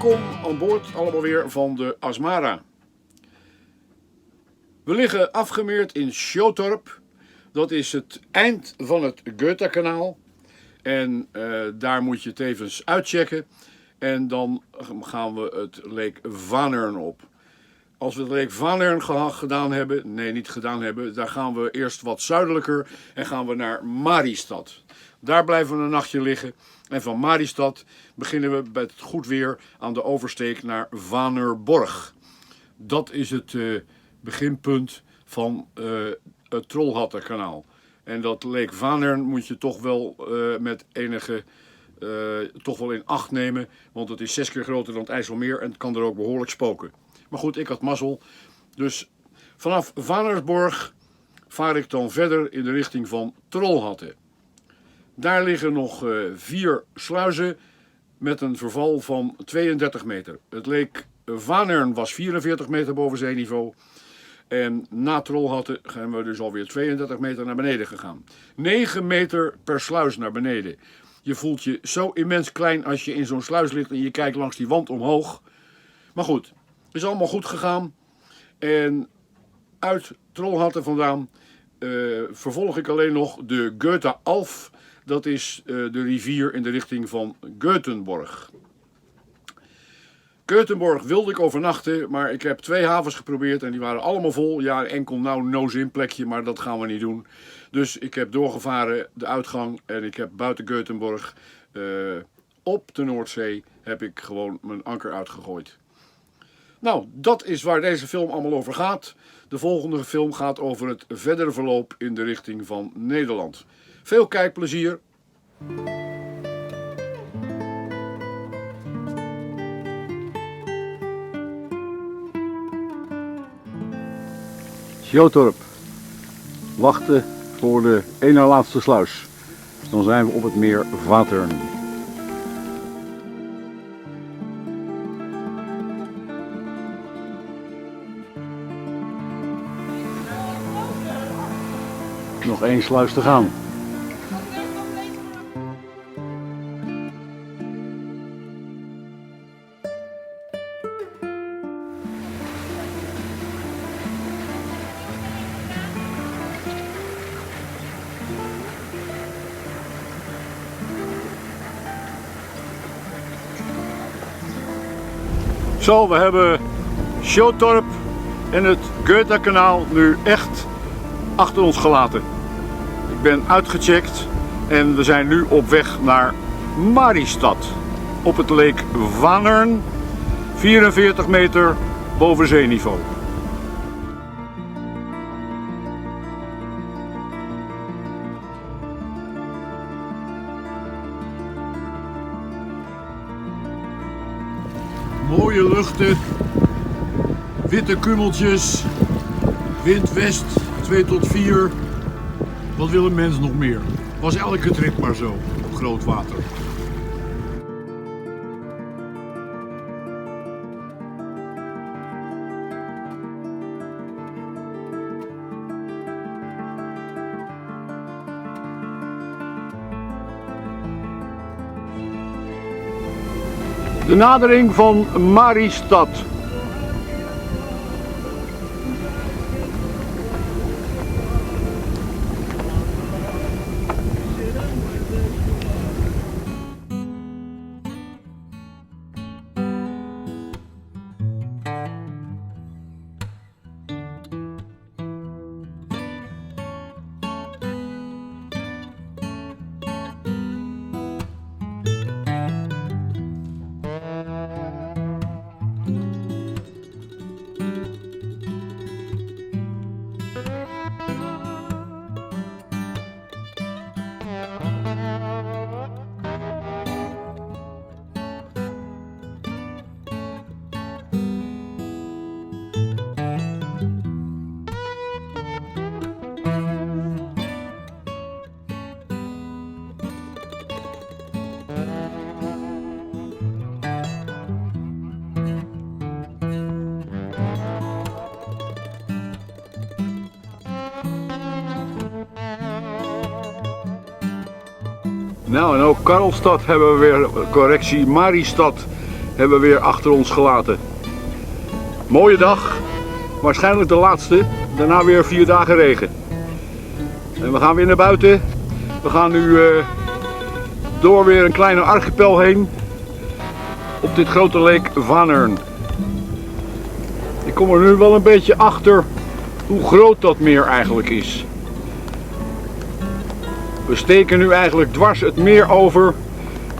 Welkom aan boord allemaal weer van de Asmara. We liggen afgemeerd in Sjotorp. Dat is het eind van het Götakanaal. En daar moet je tevens uitchecken. En dan gaan we het Lake Vänern op. Als we het Lake Vänern gedaan hebben, daar gaan we eerst wat zuidelijker en gaan we naar Mariestad. Daar blijven we een nachtje liggen. En van Mariestad beginnen we met het goed weer aan de oversteek naar Vänerborg. Dat is het beginpunt van het Trollhättekanaal. En dat Lake Vänern moet je toch wel met enige toch wel in acht nemen. Want het is 6 keer groter dan het IJsselmeer en het kan er ook behoorlijk spoken. Maar goed, ik had mazzel. Dus vanaf Vänersborg vaar ik dan verder in de richting van Trollhätte. Daar liggen nog 4 sluizen met een verval van 32 meter. Het Lake Vänern was 44 meter boven zeeniveau. En na Trollhätte zijn we dus alweer 32 meter naar beneden gegaan. 9 meter per sluis naar beneden. Je voelt je zo immens klein als je in zo'n sluis ligt en je kijkt langs die wand omhoog. Maar goed, het is allemaal goed gegaan. En uit Trollhätte vandaan vervolg ik alleen nog de Göta Alf. Dat is de rivier in de richting van Göteborg. Göteborg wilde ik overnachten, maar ik heb 2 havens geprobeerd en die waren allemaal vol. Ja, enkel no-zin plekje, maar dat gaan we niet doen. Dus ik heb doorgevaren de uitgang en ik heb buiten Göteborg op de Noordzee heb ik gewoon mijn anker uitgegooid. Nou, dat is waar deze film allemaal over gaat. De volgende film gaat over het verdere verloop in de richting van Nederland. Veel kijkplezier. Sjotorp. Wachten voor de ene laatste sluis. Dan zijn we op het meer Vatern. Nog 1 sluis te gaan. Zo, we hebben Sjotorp en het Götakanaal nu echt achter ons gelaten. Ik ben uitgecheckt en we zijn nu op weg naar Mariestad. Op het Lake Vänern, 44 meter boven zeeniveau. Mooie luchten, witte kumeltjes, wind west 2 tot 4. Wat wil een mens nog meer? Was elke trip maar zo op groot water. De nadering van Mariestad. Nou, en ook Karlstad hebben we weer, correctie, Mariestad hebben we weer achter ons gelaten. Mooie dag, waarschijnlijk de laatste, daarna weer 4 dagen regen. En we gaan weer naar buiten. We gaan nu door weer een kleine archipel heen op dit grote Lake Vänern. Ik kom er nu wel een beetje achter hoe groot dat meer eigenlijk is. We steken nu eigenlijk dwars het meer over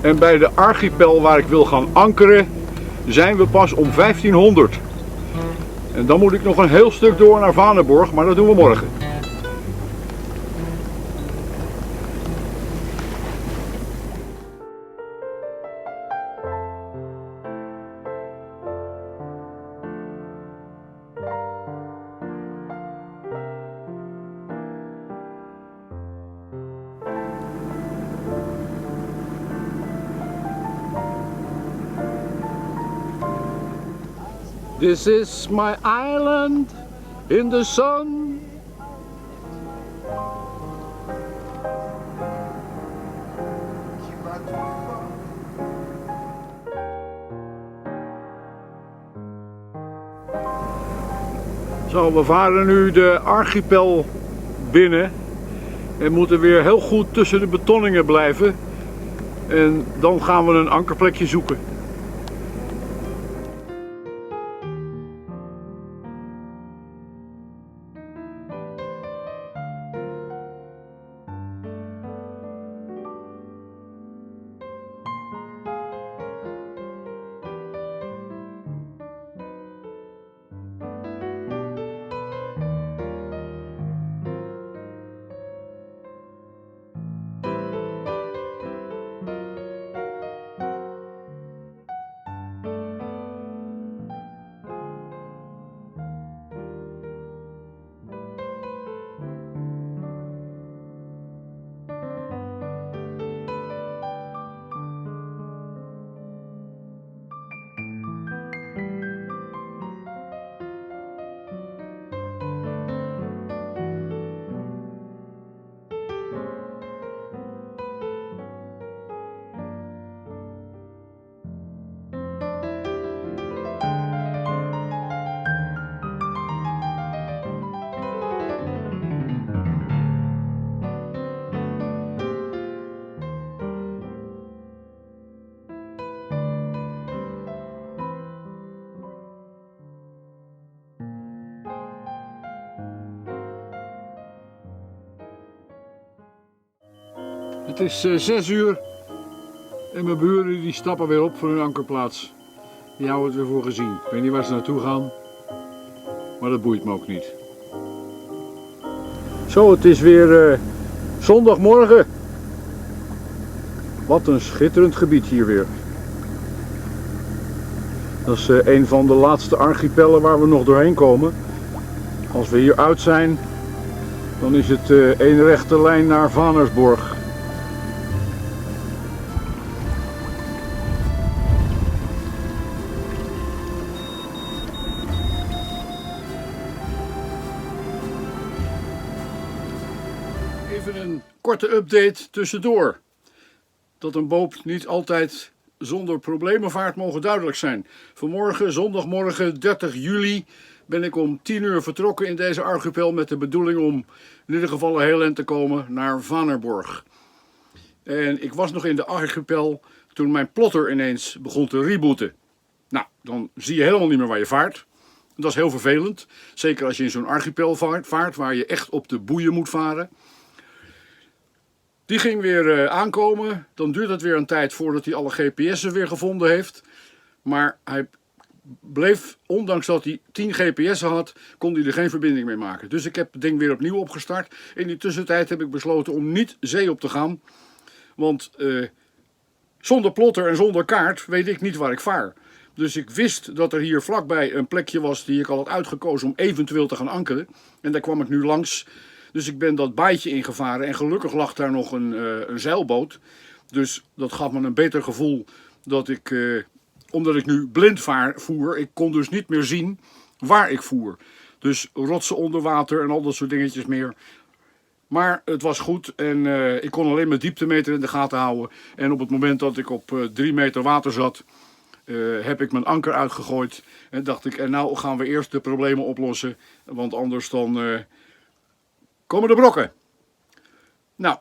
en bij de archipel waar ik wil gaan ankeren zijn we pas om 1500. En dan moet ik nog een heel stuk door naar Vanenborg, maar dat doen we morgen. This is my island in the sun. Zo, we varen nu de archipel binnen en moeten weer heel goed tussen de betonningen blijven. En dan gaan we een ankerplekje zoeken. Het is 6 uur en mijn buren die stappen weer op voor hun ankerplaats. Die houden het weer voor gezien. Ik weet niet waar ze naartoe gaan, maar dat boeit me ook niet. Zo, het is weer zondagmorgen. Wat een schitterend gebied hier weer. Dat is een van de laatste archipellen waar we nog doorheen komen. Als we hier uit zijn, dan is het één rechte lijn naar Vanersborg. Even een korte update tussendoor. Dat een boot niet altijd zonder problemen vaart mogen duidelijk zijn. Vanmorgen, zondagmorgen 30 juli, ben ik om 10 uur vertrokken in deze archipel met de bedoeling om in ieder geval een heel eind te komen naar Vanersborg. En ik was nog in de archipel toen mijn plotter ineens begon te rebooten. Nou, dan zie je helemaal niet meer waar je vaart. Dat is heel vervelend. Zeker als je in zo'n archipel vaart waar je echt op de boeien moet varen. Die ging weer aankomen. Dan duurt het weer een tijd voordat hij alle GPS'en weer gevonden heeft. Maar hij bleef, ondanks dat hij 10 GPS'en had, kon hij er geen verbinding mee maken. Dus ik heb het ding weer opnieuw opgestart. In die tussentijd heb ik besloten om niet zee op te gaan. Want zonder plotter en zonder kaart weet ik niet waar ik vaar. Dus ik wist dat er hier vlakbij een plekje was die ik al had uitgekozen om eventueel te gaan ankeren. En daar kwam ik nu langs. Dus ik ben dat baaitje ingevaren en gelukkig lag daar nog een zeilboot. Dus dat gaf me een beter gevoel dat ik, omdat ik nu blind voer, ik kon dus niet meer zien waar ik voer. Dus rotsen onder water en al dat soort dingetjes meer. Maar het was goed en ik kon alleen mijn dieptemeter in de gaten houden. En op het moment dat ik op 3 meter water zat, heb ik mijn anker uitgegooid. En dacht ik, en nou gaan we eerst de problemen oplossen. Want anders dan komen de brokken. Nou,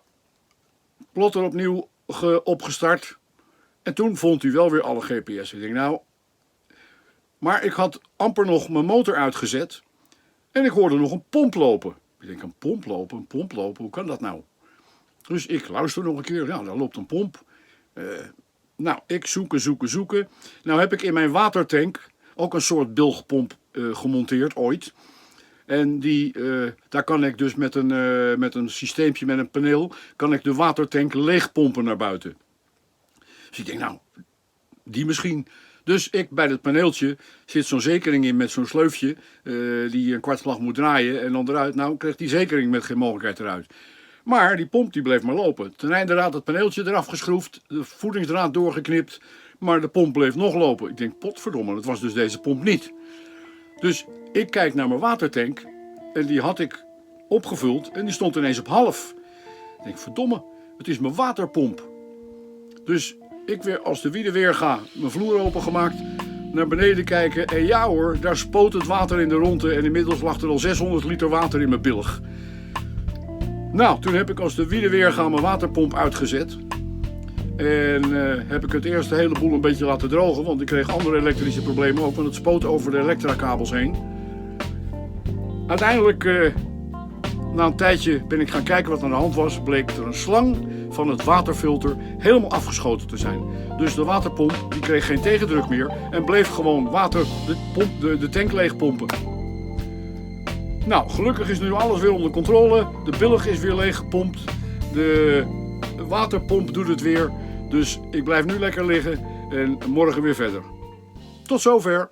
plotter opnieuw opgestart. En toen vond hij wel weer alle GPS. Ik denk nou, maar ik had amper nog mijn motor uitgezet. En ik hoorde nog een pomp lopen. Ik denk, een pomp lopen, hoe kan dat nou? Dus ik luister nog een keer, nou, daar loopt een pomp. Nou, ik zoeken. Nou heb ik in mijn watertank ook een soort bilgpomp gemonteerd ooit. En daar kan ik dus met een systeempje, met een paneel, kan ik de watertank leegpompen naar buiten. Dus ik denk, nou, die misschien. Dus ik bij het paneeltje zit zo'n zekering in met zo'n sleufje die een kwartslag moet draaien en dan eruit. Nou, krijgt die zekering met geen mogelijkheid eruit. Maar die pomp die bleef maar lopen. Ten einde raad het paneeltje eraf geschroefd, de voedingsdraad doorgeknipt, maar de pomp bleef nog lopen. Ik denk, potverdomme, dat was dus deze pomp niet. Dus ik kijk naar mijn watertank en die had ik opgevuld en die stond ineens op half. Ik denk, verdomme, het is mijn waterpomp. Dus ik weer als de wiede weer ga, mijn vloer opengemaakt, naar beneden kijken en ja hoor, daar spoot het water in de ronde en inmiddels lag er al 600 liter water in mijn billig. Nou, toen heb ik als de wiede weer ga mijn waterpomp uitgezet. En heb ik het eerst de hele boel een beetje laten drogen, want ik kreeg andere elektrische problemen ook, want het spoot over de elektrakabels heen. Uiteindelijk, na een tijdje ben ik gaan kijken wat aan de hand was, bleek er een slang van het waterfilter helemaal afgeschoten te zijn. Dus de waterpomp die kreeg geen tegendruk meer en bleef gewoon de tank leeg pompen. Nou, gelukkig is nu alles weer onder controle. De billig is weer leeg gepompt. De waterpomp doet het weer. Dus ik blijf nu lekker liggen en morgen weer verder. Tot zover.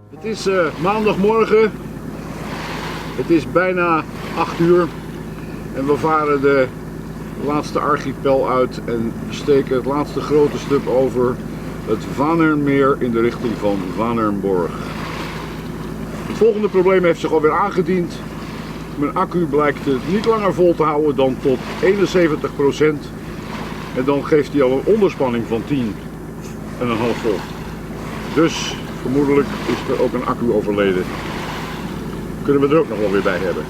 Het is maandagmorgen, het is bijna 8 uur en we varen de laatste archipel uit en steken het laatste grote stuk over het Wannermeer in de richting van Wannerborg. Het volgende probleem heeft zich alweer aangediend. Mijn accu blijkt het niet langer vol te houden dan tot 71% en dan geeft hij al een onderspanning van 10,5 volt. Dus vermoedelijk is er ook een accu overleden. Kunnen we er ook nog wel weer bij hebben.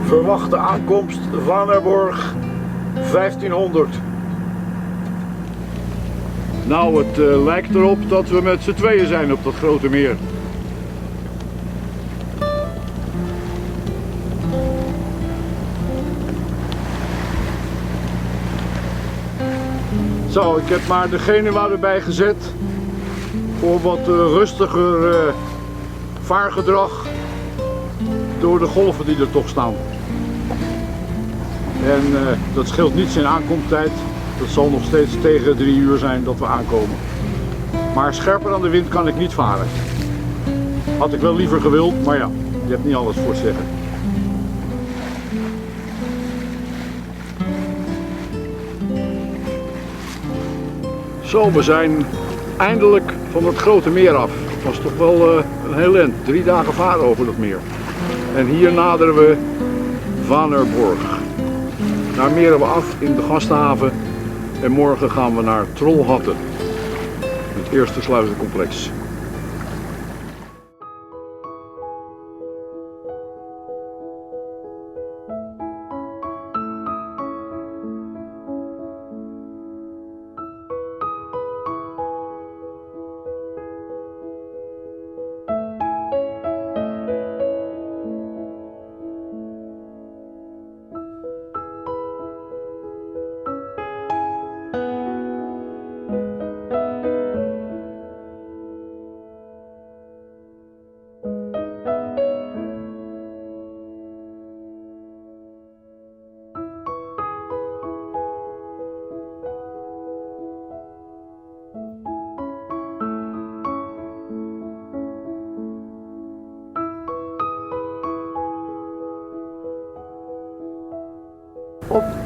Verwachte aankomst Wannerborg 1500. Nou, het lijkt erop dat we met z'n tweeën zijn op dat grote meer. Zo, ik heb maar de Genua erbij gezet voor wat rustiger vaargedrag door de golven die er toch staan. En dat scheelt niets in aankomsttijd. Dat zal nog steeds tegen 3 uur zijn dat we aankomen. Maar scherper aan de wind kan ik niet varen. Had ik wel liever gewild, maar ja, je hebt niet alles voor het zeggen. Zo, we zijn eindelijk van het grote meer af. Het was toch wel een heel eind, 3 dagen varen over dat meer. En hier naderen we Wannerborg. Daar meren we af in de gasthaven en morgen gaan we naar Trollhättan, het eerste sluizencomplex.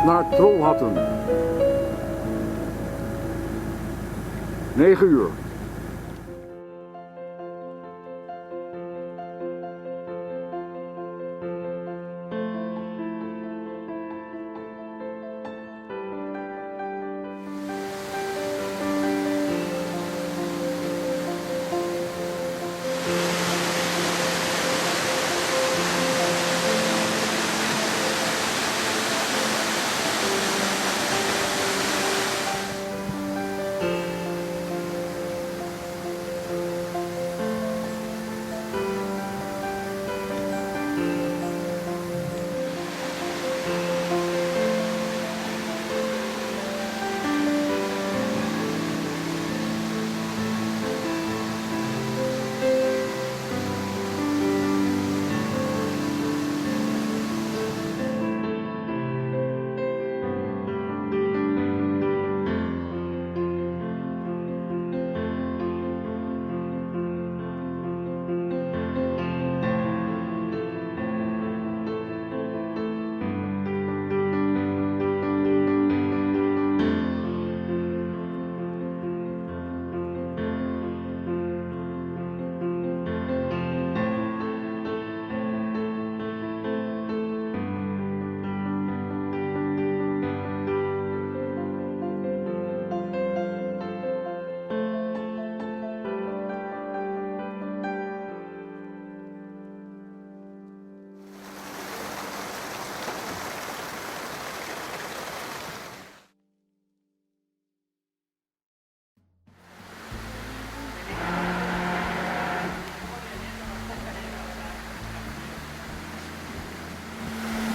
naar Trolhatten. 9 uur.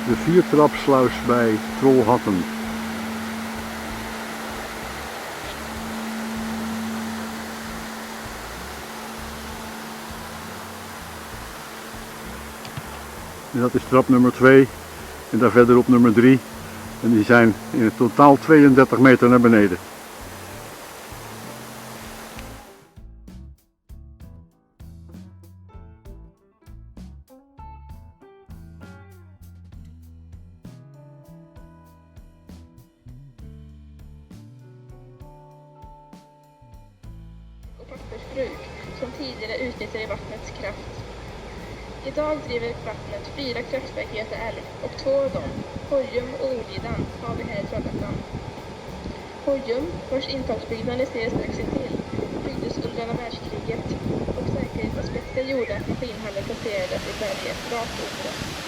De viertrapsluis bij Trolhatten. En dat is trap nummer 2 en daar verderop nummer 3. En die zijn in het totaal 32 meter naar beneden. Och pappersbruk som tidigare utnyttjade vattnets kraft. Idag driver vattnet 4 kraftverk i Göta älv och 2 av dem, Hojum och Olidan, har vi här i Trollhättan. Hojum, vars intagsbyggnad ser strax intill, byggdes under andra världskriget och säkerhetsaspekter gjorde att maskinhallen placerades i berget rakt under det.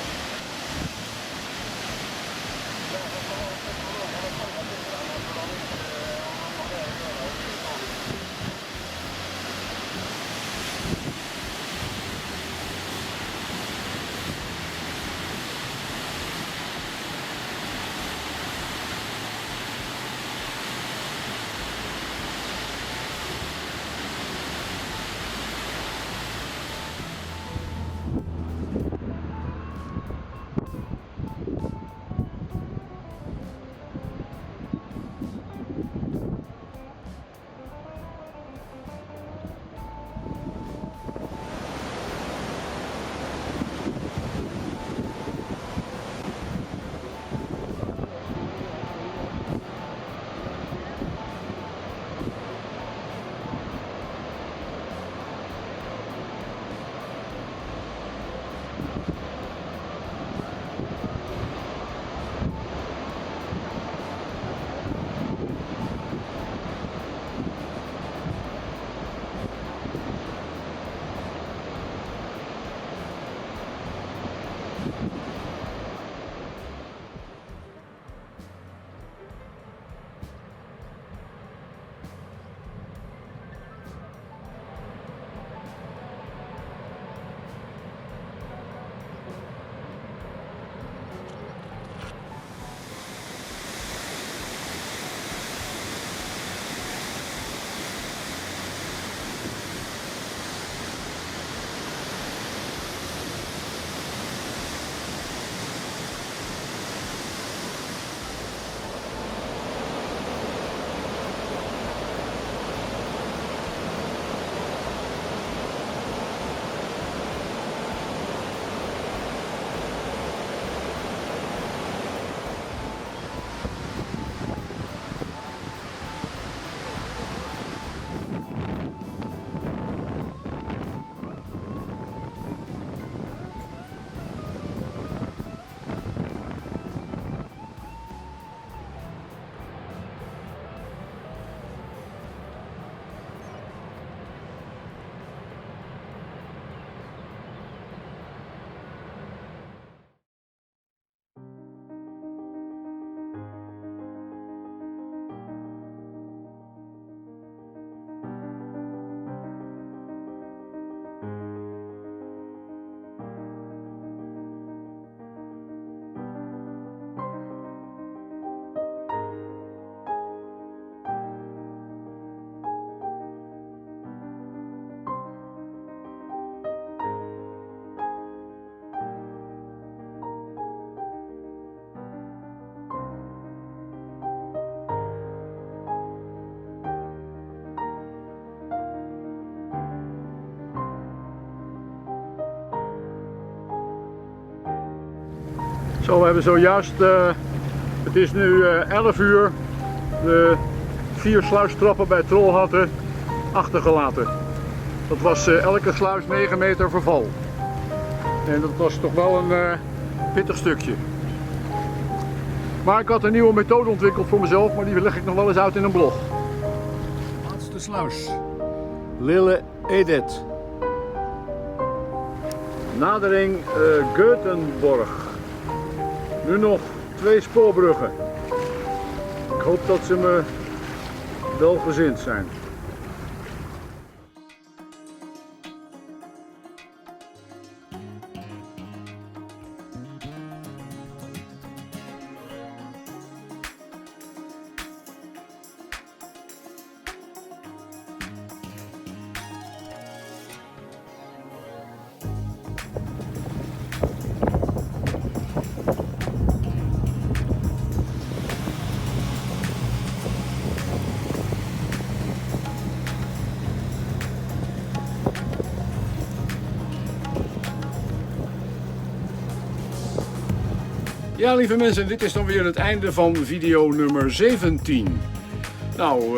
Zo, we hebben zojuist, het is nu 11 uur, de 4 sluistrappen bij Trolhatte achtergelaten. Dat was elke sluis 9 meter verval. En dat was toch wel een pittig stukje. Maar ik had een nieuwe methode ontwikkeld voor mezelf, maar die leg ik nog wel eens uit in een blog. Laatste sluis. Lille Edet. Nadering Göteborg. Nu nog 2 spoorbruggen. Ik hoop dat ze me welgezind zijn. Ja, lieve mensen, dit is dan weer het einde van video nummer 17. Nou,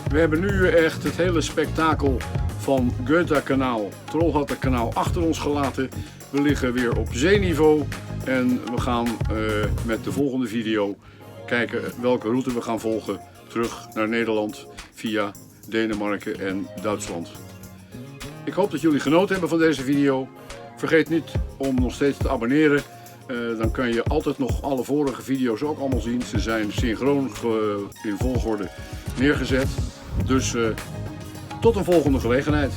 we hebben nu echt het hele spektakel van Götakanaal, Trollhättekanaal achter ons gelaten. We liggen weer op zeeniveau en we gaan met de volgende video kijken welke route we gaan volgen terug naar Nederland via Denemarken en Duitsland. Ik hoop dat jullie genoten hebben van deze video. Vergeet niet om nog steeds te abonneren. Dan kan je altijd nog alle vorige video's ook allemaal zien. Ze zijn synchroon in volgorde neergezet. Dus tot een volgende gelegenheid.